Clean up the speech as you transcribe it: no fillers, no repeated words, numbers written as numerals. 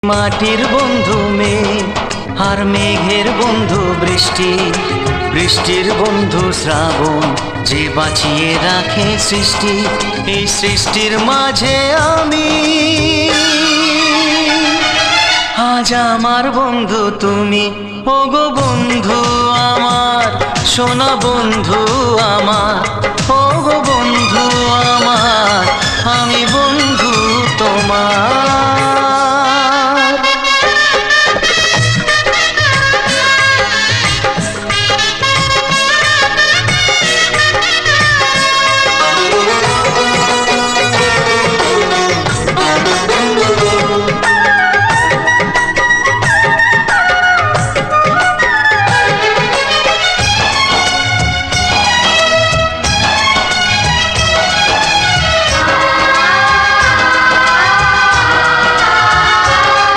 মাটির বন্ধু মেঘ আর মেঘের বন্ধু বৃষ্টি, বৃষ্টির বন্ধু শ্রাবণ, যে বাঁচিয়ে রাখে সৃষ্টি। এই সৃষ্টির মাঝে আমি, আজ আমার বন্ধু তুমি। ওগো বন্ধু আমার, সোনা বন্ধু আমার, ওগো বন্ধু আমার, আমি বন্ধু তোমার।